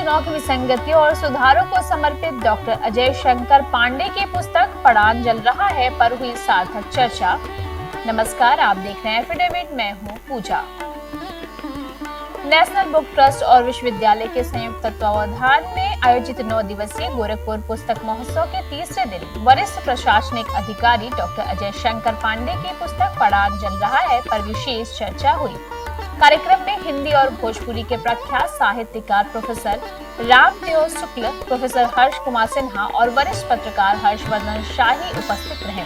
चुनाव की विसंगतियों और सुधारों को समर्पित डॉक्टर अजय शंकर पांडे की पुस्तक पड़ान जल रहा है पर हुई सार्थक चर्चा। नमस्कार, आप देख रहे हैं एफिडेविट, मैं हूं पूजा। नेशनल बुक ट्रस्ट और विश्वविद्यालय के संयुक्त तत्वावधान में आयोजित 9 दिवसीय गोरखपुर पुस्तक महोत्सव के तीसरे दिन वरिष्ठ प्रशासनिक अधिकारी डॉक्टर अजय शंकर पांडे की पुस्तक पड़ान जल रहा है पर विशेष चर्चा हुई। कार्यक्रम में हिंदी और भोजपुरी के प्रख्यात साहित्यकार प्रोफेसर रामदेव शुक्ल, प्रोफेसर हर्ष कुमार सिन्हा और वरिष्ठ पत्रकार हर्षवर्धन शाही उपस्थित रहे।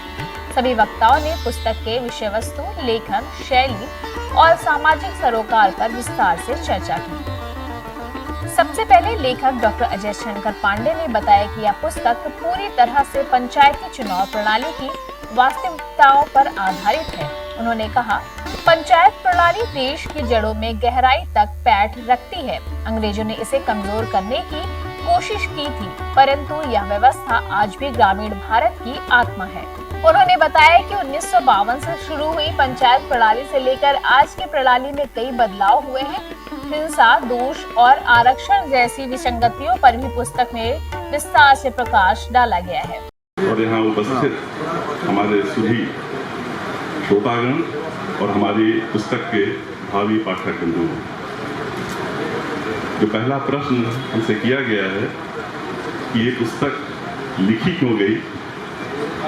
सभी वक्ताओं ने पुस्तक के विषय वस्तु, लेखन शैली और सामाजिक सरोकार पर विस्तार से चर्चा की। सबसे पहले लेखक डॉक्टर अजय शंकर पांडे ने बताया कि यह पुस्तक पूरी तरह से पंचायती चुनाव प्रणाली की वास्तविकताओं पर आधारित है। उन्होंने कहा, पंचायत प्रणाली देश की जड़ों में गहराई तक पैठ रखती है। अंग्रेजों ने इसे कमजोर करने की कोशिश की थी, परंतु यह व्यवस्था आज भी ग्रामीण भारत की आत्मा है। उन्होंने बताया कि 1952 से शुरू हुई पंचायत प्रणाली से लेकर आज की प्रणाली में कई बदलाव हुए हैं। हिंसा, दोष और आरक्षण जैसी विसंगतियों पर भी पुस्तक में विस्तार से प्रकाश डाला गया है। और यहाँ उपस्थित हमारे सभी श्रोतागण और हमारी पुस्तक के भावी पाठक बंधु, जो पहला प्रश्न हमसे किया गया है कि ये पुस्तक लिखी क्यों गई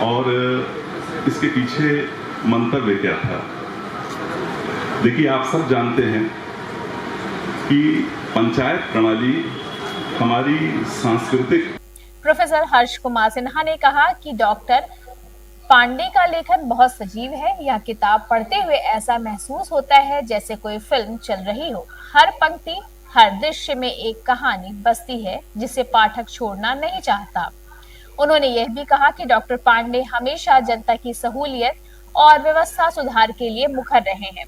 और इसके पीछे मंतव्य क्या था। देखिए, आप सब जानते हैं कि पंचायत प्रणाली हमारी सांस्कृतिक। प्रोफेसर हर्ष कुमार सिन्हा ने कहा कि डॉक्टर पांडे का लेखन बहुत सजीव है। यह किताब पढ़ते हुए ऐसा महसूस होता है जैसे कोई फिल्म चल रही हो। हर पंक्ति, हर दृश्य में एक कहानी बसती है जिसे पाठक छोड़ना नहीं चाहता। उन्होंने यह भी कहा कि डॉक्टर पांडे हमेशा जनता की सहूलियत और व्यवस्था सुधार के लिए मुखर रहे हैं।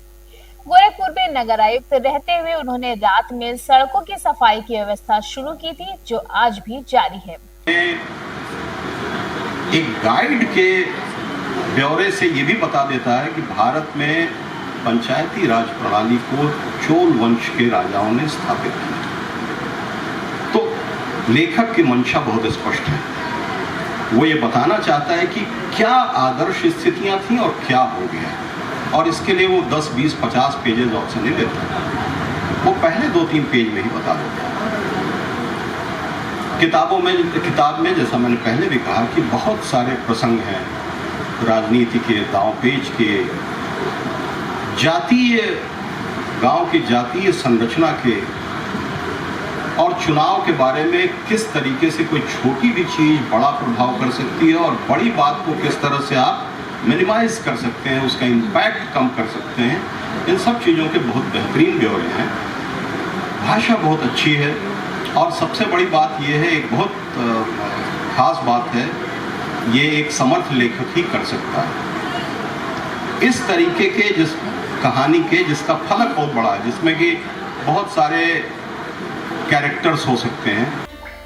गोरखपुर में नगर आयुक्त रहते हुए उन्होंने रात में सड़कों की सफाई की व्यवस्था शुरू की थी, जो आज भी जारी है। एक गाइड के ब्यौरे से ये भी बता देता है कि भारत में पंचायती राज प्रणाली को चोल वंश के राजाओं ने स्थापित किया। तो लेखक की मंशा बहुत स्पष्ट है। वो ये बताना चाहता है कि क्या आदर्श स्थितियां थी और क्या हो गया, और इसके लिए वो 10, 20, 50 पेजेस ऑप्शन नहीं लेता, वो पहले 2-3 पेज में ही बता देता है। किताब में जैसा मैंने पहले भी कहा कि बहुत सारे प्रसंग हैं, राजनीति के, दांव-पेच के, जातीय, गांव की जातीय संरचना के, और चुनाव के बारे में किस तरीके से कोई छोटी भी चीज़ बड़ा प्रभाव कर सकती है और बड़ी बात को किस तरह से आप मिनिमाइज कर सकते हैं, उसका इम्पैक्ट कम कर सकते हैं। इन सब चीज़ों के बहुत बेहतरीन ब्यौरे हैं। भाषा बहुत अच्छी है और सबसे बड़ी बात यह है, एक बहुत खास बात है, ये एक समर्थ लेखक ही कर सकता है। इस तरीके के जिस कहानी के जिसका फलक बहुत बड़ा है, जिसमें कि बहुत सारे कैरेक्टर्स हो सकते हैं।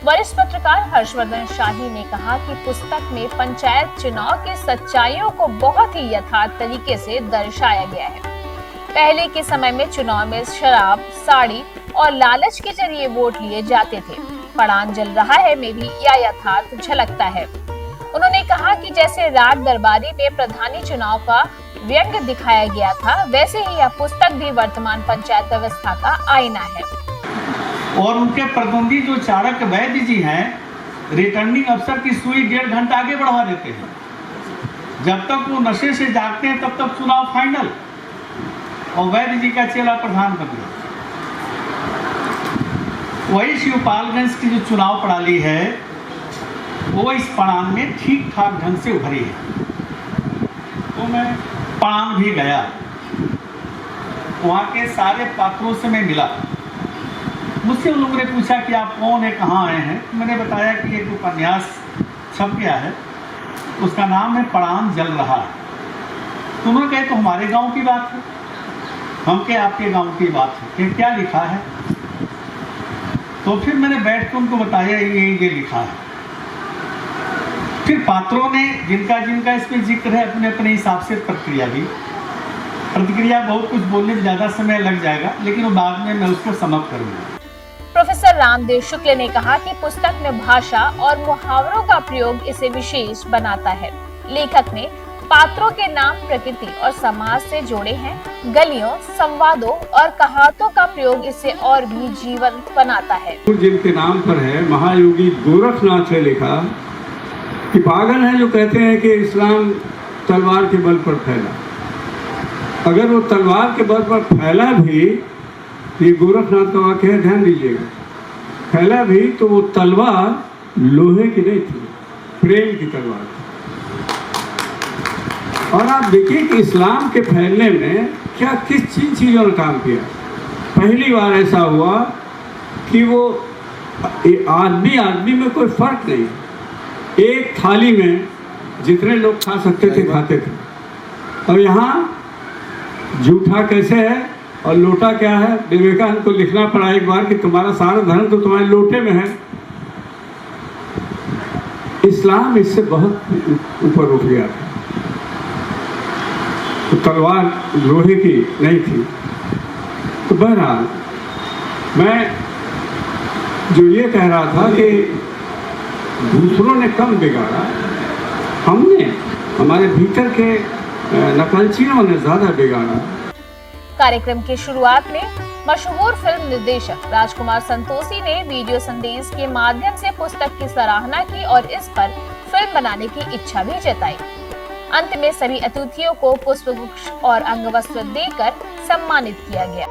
वरिष्ठ पत्रकार हर्षवर्धन शाही ने कहा कि पुस्तक में पंचायत चुनाव की सच्चाइयों को बहुत ही यथार्थ तरीके से दर्शाया गया है। पहले के समय में चुनाव में शराब, साड़ी और लालच के जरिए वोट लिए जाते थे। पड़ान जल रहा है में भी यह यथार्थ झलकता है। उन्होंने कहा कि जैसे राग दरबारी में प्रधानी चुनाव का व्यंग्य दिखाया गया था, वैसे ही यह पुस्तक भी वर्तमान पंचायत व्यवस्था का आईना है। और उनके प्रतिद्वंदी जो चाणक्य वैद्य जी हैं, रिटर्निंग अफसर की सुई 1.5 घंटा आगे बढ़वा देते हैं। जब तक वो नशे से जागते हैं तब तक चुनाव फाइनल, और वैद्य जी का चेला प्रधानमंत्री। वही शिवपालगंज की जो चुनाव प्रणाली है, वो इस पड़ान में ठीक ठाक ढंग से उभरी है। तो मैं पड़ान भी गया, वहाँ के सारे पात्रों से मैं मिला। मुझसे उन लोगों ने पूछा कि आप कौन है, कहाँ आए हैं। मैंने बताया कि एक उपन्यास छप गया है, उसका नाम है पड़ान जल रहा है। तो उन्होंने कहा तो हमारे गांव की बात है। हम क्या आपके गांव की बात है कि क्या लिखा है। तो फिर मैंने बैठ कर उनको बताया ये लिखा है। फिर पात्रों ने जिनका जिनका इसमें जिक्र है अपने अपने हिसाब से प्रतिक्रिया दी। प्रतिक्रिया बहुत कुछ बोलने में ज़्यादा समय लग जाएगा, लेकिन वो बाद में मैं उसको समाप्त करूँगा। प्रोफेसर रामदेव शुक्ल ने कहा कि पुस्तक में भाषा और मुहावरों का प्रयोग इसे विशेष बनाता है। लेखक ने पात्रों के नाम प्रकृति और समाज से जोड़े हैं। गलियों, संवादों और कहावतों का प्रयोग इसे और भी जीवंत बनाता है। जिनके नाम पर है, महायोगी गोरखनाथ ने लिखा कि पागल है जो कहते हैं कि इस्लाम तलवार के बल पर फैला। अगर वो तलवार के बल पर फैला भी, ये गोरखनाथ का वाक्य है, ध्यान दीजिएगा, फैला भी तो वो तलवार लोहे की नहीं थी, प्रेम की तलवार थी। और आप देखिए कि इस्लाम के फैलने में क्या किस चीज़ों ने काम किया। पहली बार ऐसा हुआ कि वो आदमी में कोई फर्क नहीं, एक थाली में जितने लोग खा सकते थे खाते थे। और यहाँ जूठा कैसे है और लोटा क्या है, विवेकानंद को लिखना पड़ा एक बार कि तुम्हारा सारा धर्म तो तुम्हारे लोटे में है। इस्लाम इससे बहुत ऊपर उठ गया था। तो तलवार लोहे की नहीं थी। तो बहरहाल मैं जो ये कह रहा था कि दूसरों ने कम बिगाड़ा, हमने, हमारे भीतर के नकलचियों ने ज्यादा बिगाड़ा। कार्यक्रम की शुरुआत में मशहूर फिल्म निर्देशक राजकुमार संतोषी ने वीडियो संदेश के माध्यम से पुस्तक की सराहना की और इस पर फिल्म बनाने की इच्छा भी जताई। अंत में सभी अतिथियों को पुष्पगुच्छ और अंगवस्त्र देकर सम्मानित किया गया।